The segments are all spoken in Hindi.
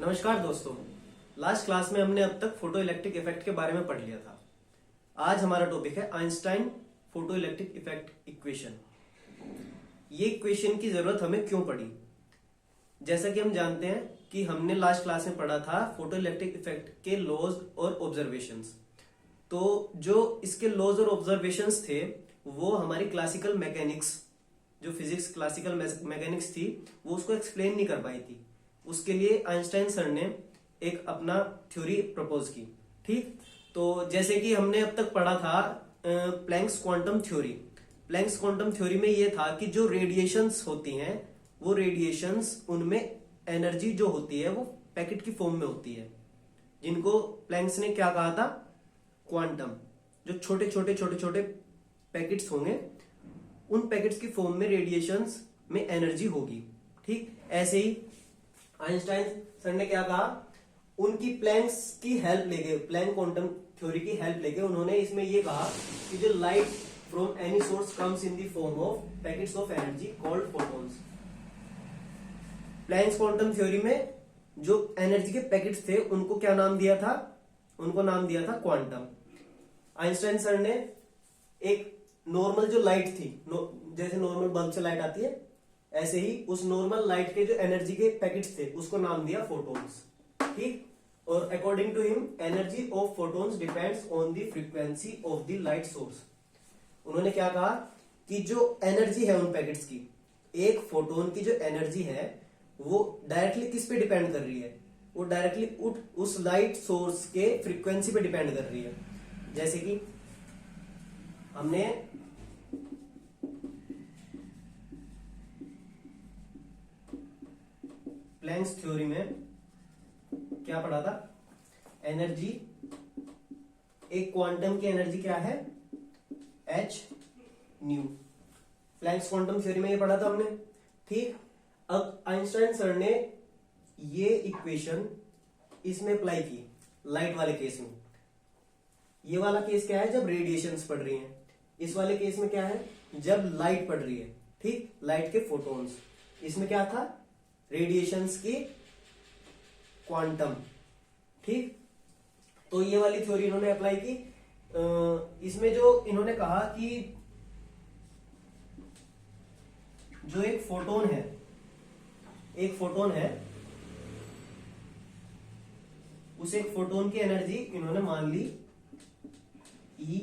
नमस्कार दोस्तों। लास्ट क्लास में हमने अब तक फोटो इलेक्ट्रिक इफेक्ट के बारे में पढ़ लिया था। आज हमारा टॉपिक है Einstein photo electric effect equation. ये इक्वेशन की जरूरत हमें क्यों पड़ी? जैसा कि हम जानते हैं कि हमने लास्ट क्लास में पढ़ा था फोटो इलेक्ट्रिक इफेक्ट के लॉज और ऑब्जर्वेशंस। तो जो इसके लॉज और ऑब्जर्वेशंस थे वो हमारी क्लासिकल मैकेनिक्स, जो फिजिक्स क्लासिकल मैकेनिक्स थी, वो उसको एक्सप्लेन नहीं कर पाई थी। उसके लिए आइंस्टाइन सर ने एक अपना थ्योरी प्रपोज की। ठीक, तो जैसे कि हमने अब तक पढ़ा था Planck's quantum theory. Planck's quantum theory में ये था कि जो रेडिएशंस होती हैं वो रेडिएशंस, उनमें एनर्जी जो होती है वो पैकेट की फॉर्म में होती है, जिनको प्लैंक्स ने क्या कहा था? क्वांटम। जो छोटे छोटे पैकेट्स होंगे, उन पैकेट्स की फॉर्म में रेडिएशंस में एनर्जी होगी। ठीक, ऐसे ही आइंस्टाइन सर ने क्या कहा? उनकी प्लैंक्स की हेल्प लेके, प्लैंक क्वांटम थ्योरी की हेल्प लेके उन्होंने इसमें ये कहा कि जो light from any source comes in the form of packets of energy called photons. Planck's quantum theory में जो एनर्जी के पैकेट्स थे उनको क्या नाम दिया था? उनको नाम दिया था क्वांटम। आइंस्टाइन सर ने एक नॉर्मल जो लाइट थी, जैसे नॉर्मल बल्ब से लाइट आती है, ऐसे ही उस नॉर्मल लाइट के जो एनर्जी के पैकेट्स थे उसको नाम दिया फोटॉन्स। ठीक, और according to him energy of photons depends on the frequency of the light source. उन्होंने क्या कहा कि जो एनर्जी है उन पैकेट्स की, एक फोटोन की जो एनर्जी है वो डायरेक्टली किस पे डिपेंड कर रही है? वो डायरेक्टली उस लाइट सोर्स के फ्रीक्वेंसी पे डिपेंड कर रही है। जैसे कि हमने प्लैंक्स थ्योरी में क्या पढ़ा था? एनर्जी, एक क्वांटम की एनर्जी क्या है? h nu. Planck's quantum theory में ये पढ़ा था हमने। ठीक, अब आइंस्टाइन सर ने ये इक्वेशन इसमें अप्लाई की लाइट वाले केस में। ये वाला केस क्या है? जब रेडिएशंस पड़ रही हैं। इस वाले केस में क्या है? जब लाइट पड़ रही है। ठीक, लाइट के फोटॉन्स। इसमें क्या था? रेडिएशंस की क्वांटम। ठीक, तो ये वाली थ्योरी इन्होंने अप्लाई की। इसमें जो इन्होंने कहा कि जो एक फोटोन है, उस एक फोटोन की एनर्जी इन्होंने मान ली E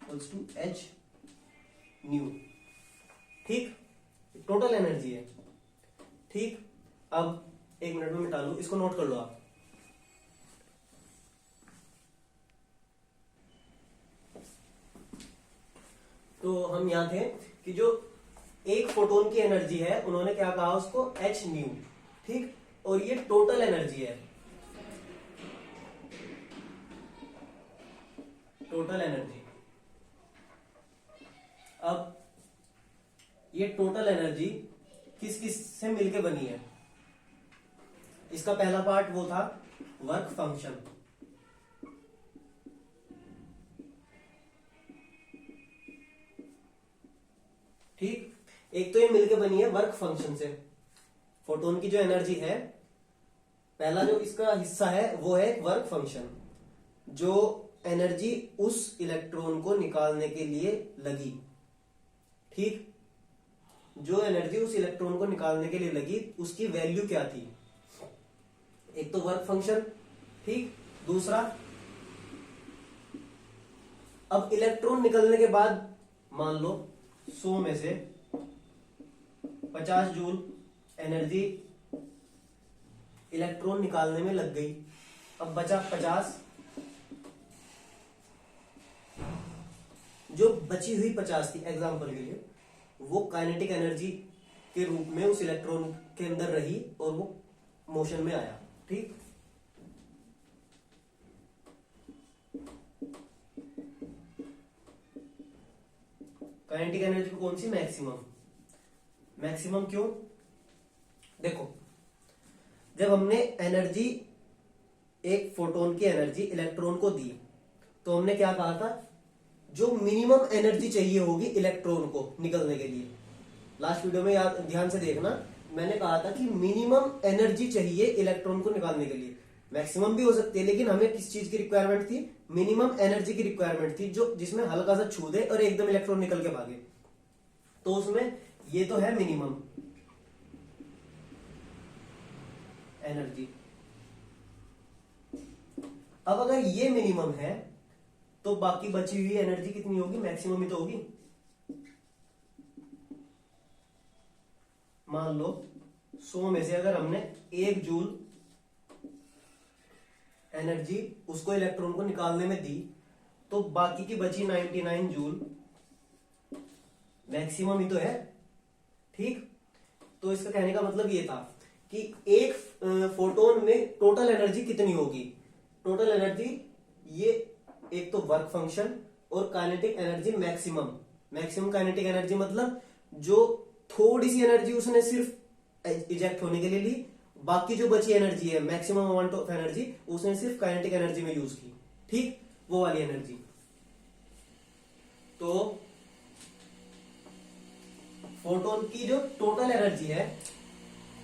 = h न्यू। ठीक, टोटल एनर्जी है। ठीक, अब एक मिनट में मिटा लू, इसको नोट कर लो आप। तो हम यहां थे कि जो एक फोटोन की एनर्जी है उन्होंने क्या कहा उसको? h new. ठीक, और ये टोटल एनर्जी है, टोटल एनर्जी। अब ये टोटल एनर्जी किस किस से मिलके बनी है? इसका पहला पार्ट वो था वर्क फंक्शन। ठीक, एक तो ये मिलके बनी है वर्क फंक्शन से। फोटोन की जो एनर्जी है, पहला जो इसका हिस्सा है वो है वर्क फंक्शन, जो एनर्जी उस इलेक्ट्रॉन को निकालने के लिए लगी। ठीक, जो एनर्जी उस इलेक्ट्रॉन को निकालने के लिए लगी उसकी वैल्यू क्या थी? एक तो वर्क फंक्शन। ठीक, दूसरा, अब इलेक्ट्रॉन निकलने के बाद मान लो 100 में से 50 जूल एनर्जी इलेक्ट्रॉन निकालने में लग गई। अब बचा 50। जो बची हुई 50 थी एग्जांपल के लिए, वो काइनेटिक एनर्जी के रूप में उस इलेक्ट्रॉन के अंदर रही और वो मोशन में आया। ठीक, काइनेटिक एनर्जी कौन सी? मैक्सिमम। मैक्सिमम क्यों? देखो, जब हमने एनर्जी, एक फोटोन की एनर्जी इलेक्ट्रॉन को दी, तो हमने क्या कहा था? जो मिनिमम एनर्जी चाहिए होगी इलेक्ट्रॉन को निकलने के लिए। लास्ट वीडियो में याद ध्यान से देखना मैंने कहा था कि मिनिमम एनर्जी चाहिए इलेक्ट्रॉन को निकालने के लिए। मैक्सिमम भी हो सकती है, लेकिन हमें किस चीज की रिक्वायरमेंट थी? मिनिमम एनर्जी की रिक्वायरमेंट थी, जो जिसमें हल्का सा छू दे और एकदम इलेक्ट्रॉन निकल के भागे। तो उसमें ये तो है मिनिमम एनर्जी। अब अगर ये मिनिमम है तो बाकी बची हुई एनर्जी कितनी होगी? मैक्सिमम ही तो होगी। मान लो 100 में से अगर हमने 1 जूल एनर्जी उसको इलेक्ट्रॉन को निकालने में दी, तो बाकी की बची 99 जूल मैक्सिमम ही तो है। ठीक, तो इसका कहने का मतलब ये था कि एक फोटोन में टोटल एनर्जी कितनी होगी। टोटल एनर्जी, ये एक तो वर्क फंक्शन और kinetic energy maximum. Maximum kinetic energy मतलब जो थोड़ी सी एनर्जी उसने सिर्फ इजेक्ट होने के लिए ली, बाकी जो बची एनर्जी है मैक्सिमम अमाउंट ऑफ एनर्जी उसने सिर्फ काइनेटिक एनर्जी में यूज की। ठीक, वो वाली एनर्जी। तो फोटोन की जो टोटल एनर्जी है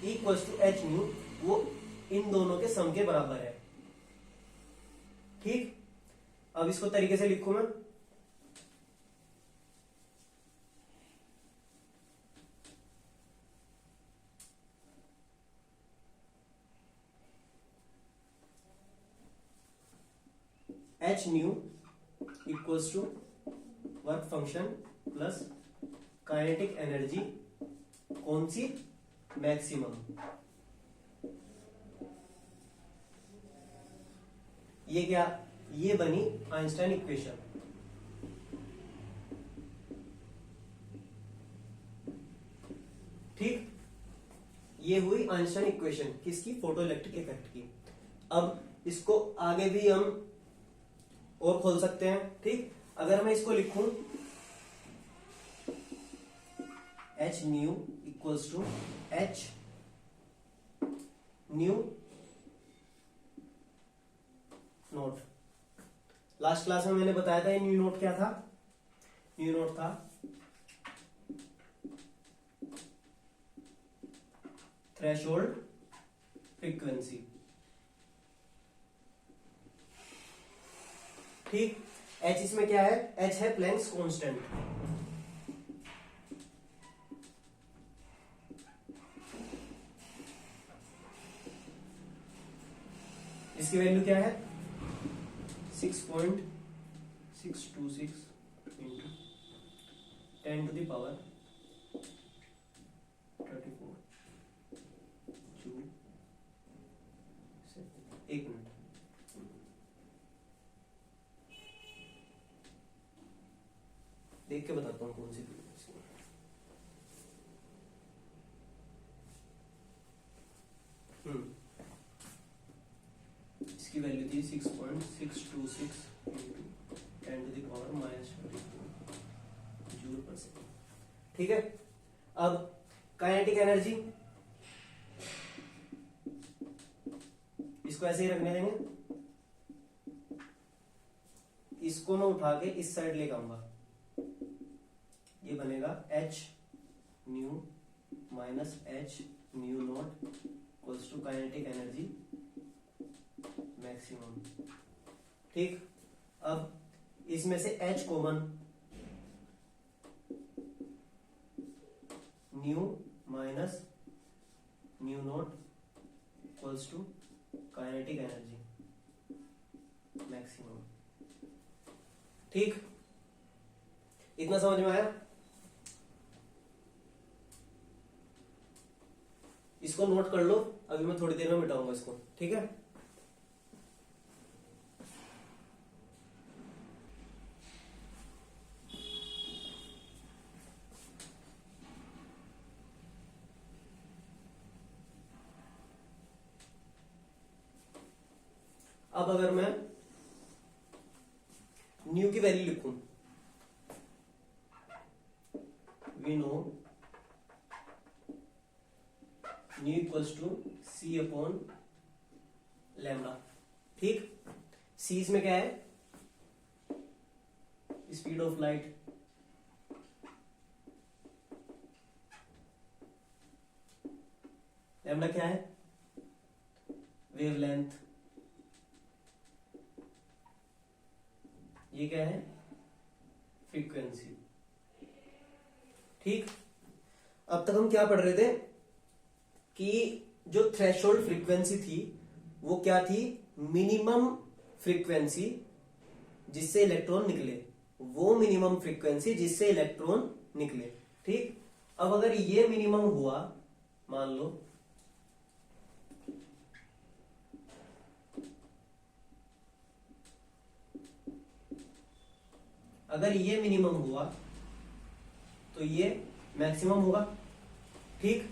इक्वल टू एच न्यू, वो इन दोनों के सम के बराबर है। ठीक, अब इसको तरीके से लिखूं मैं। H nu equals to work function plus kinetic energy, कौन सी? मैक्सिमम। ये क्या? ये बनी आइंस्टाइन इक्वेशन। ठीक, ये हुई आइंस्टाइन इक्वेशन किसकी? फोटो इलेक्ट्रिक इफेक्ट की। अब इसको आगे भी हम और खोल सकते हैं। ठीक, अगर मैं इसको लिखूं H nu equals to H nu naught. Last class में मैंने बताया था ये न्यू नोट क्या था? न्यू नोट था थ्रेशोल्ड फ्रीक्वेंसी। ठीक, एच इसमें क्या है? एच है प्लैंक्स कांस्टेंट। इसकी वैल्यू क्या है? 6.626 into 10 to the power 34 joule. एक मिनट, देख के बताता हूँ कौन सी फ्रीक्वेंसी। इसकी वैल्यू थी 6.626 into 10 to the power -24 joule per second. ठीक है, अब काइनेटिक एनर्जी इसको ऐसे ही रखने देंगे। इसको मैं उठा के इस साइड लेकर आऊंगा, ये बनेगा H nu minus H nu naught equals to kinetic energy maximum. ठीक, अब इसमें से H common, nu minus nu naught equals to kinetic energy maximum. ठीक, इतना समझ में आया? इसको नोट कर लो, अभी मैं थोड़ी देर में मिटाऊंगा इसको। ठीक है, अब अगर मैं न्यू की वैल्यू लिखूं, we know nu equals to C upon lambda. ठीक, सी इसमें क्या है? Speed of light. लैम्डा क्या है? वेवलेंथ। ये क्या है? फ्रीक्वेंसी। ठीक, अब तक हम क्या पढ़ रहे थे कि जो थ्रेशोल्ड फ्रीक्वेंसी थी वो क्या थी? मिनिमम फ्रीक्वेंसी जिससे इलेक्ट्रॉन निकले, वो मिनिमम फ्रीक्वेंसी जिससे इलेक्ट्रॉन निकले। ठीक, अब अगर ये मिनिमम हुआ, मान लो अगर ये मिनिमम हुआ तो ये मैक्सिमम होगा। ठीक,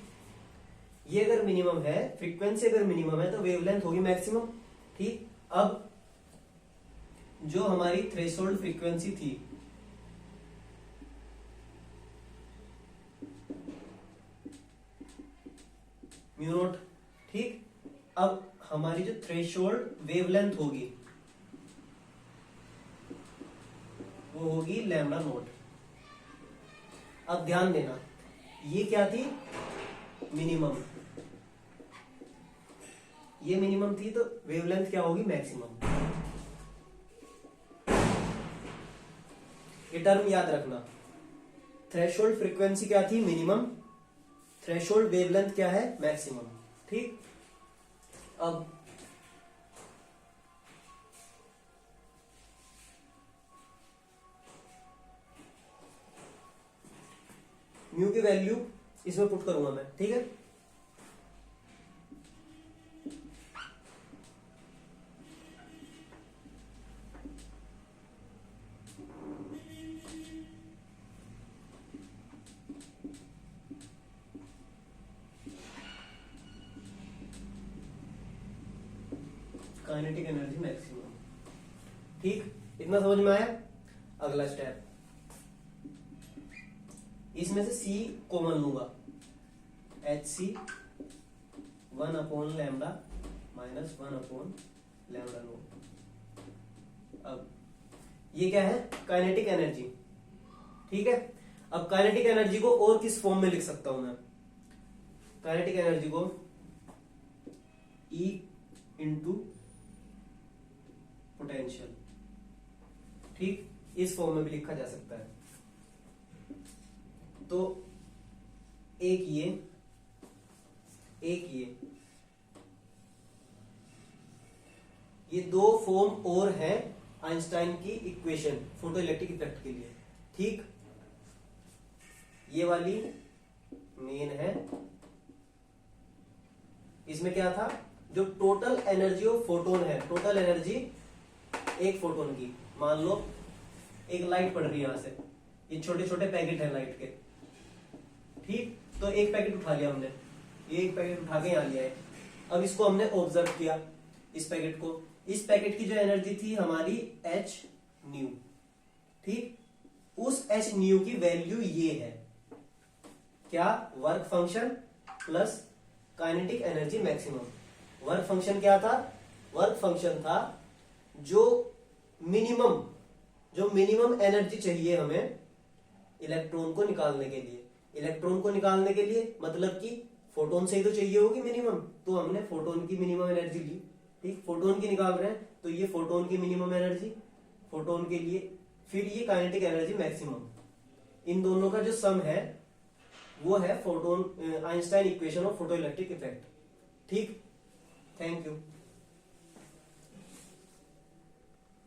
ये अगर मिनिमम है, फ्रीक्वेंसी अगर मिनिमम है तो वेवलेंथ होगी मैक्सिमम। ठीक, अब जो हमारी थ्रेशोल्ड फ्रीक्वेंसी थी म्यू नॉट, ठीक, अब हमारी जो थ्रेशोल्ड वेवलेंथ होगी वो होगी लैम्डा नॉट। अब ध्यान देना, ये क्या थी? मिनिमम। ये मिनिमम थी तो वेवलेंथ क्या होगी? मैक्सिमम। ये टर्म याद रखना, थ्रेशोल्ड फ्रीक्वेंसी क्या थी? मिनिमम। थ्रेशोल्ड वेवलेंथ क्या है? मैक्सिमम। ठीक, अब म्यू की वैल्यू इसमें पुट करूंगा मैं। ठीक है, काइनेटिक एनर्जी मैक्सिमम। ठीक, इतना समझ में आया? अगला स्टेप, इसमें से C कॉमन लूंगा, HC 1 lambda minus 1 lambda naught. अब ये क्या है? Kinetic energy. ठीक है, अब काइनेटिक एनर्जी को और किस फॉर्म में लिख सकता हूं मैं? काइनेटिक एनर्जी को E इंटू पोटेंशियल। ठीक, इस फॉर्म में भी लिखा जा सकता है। तो एक ये दो फॉर्म और हैं आइंस्टाइन की इक्वेशन फोटो इलेक्ट्रिक इफेक्ट के लिए। ठीक, ये वाली मेन है। इसमें क्या था? जो टोटल एनर्जी ऑफ फोटोन है, टोटल एनर्जी एक फोटोन की, मान लो एक लाइट पड़ रही है यहां से, ये छोटे छोटे पैकेट है लाइट के। ठीक, तो एक पैकेट उठा लिया हमने, ये एक पैकेट उठा के यहां लिया है। अब इसको हमने ऑब्जर्व किया, इस पैकेट को। इस पैकेट की जो एनर्जी थी हमारी h न्यू। ठीक, उस h न्यू की वैल्यू ये है क्या? Work function plus kinetic energy maximum. Work function क्या था? वर्क फंक्शन था जो मिनिमम एनर्जी चाहिए हमें इलेक्ट्रॉन को निकालने के लिए। इलेक्ट्रॉन को निकालने के लिए मतलब कि फोटोन से ही तो चाहिए होगी मिनिमम, तो हमने फोटोन की मिनिमम एनर्जी ली। ठीक, फोटोन की निकाल रहे हैं तो ये फोटोन की मिनिमम एनर्जी फोटोन के लिए, फिर ये काइनेटिक एनर्जी मैक्सिमम। इन दोनों का जो सम है वो है photon Einstein equation of photo electric effect. ठीक, थैंक यू।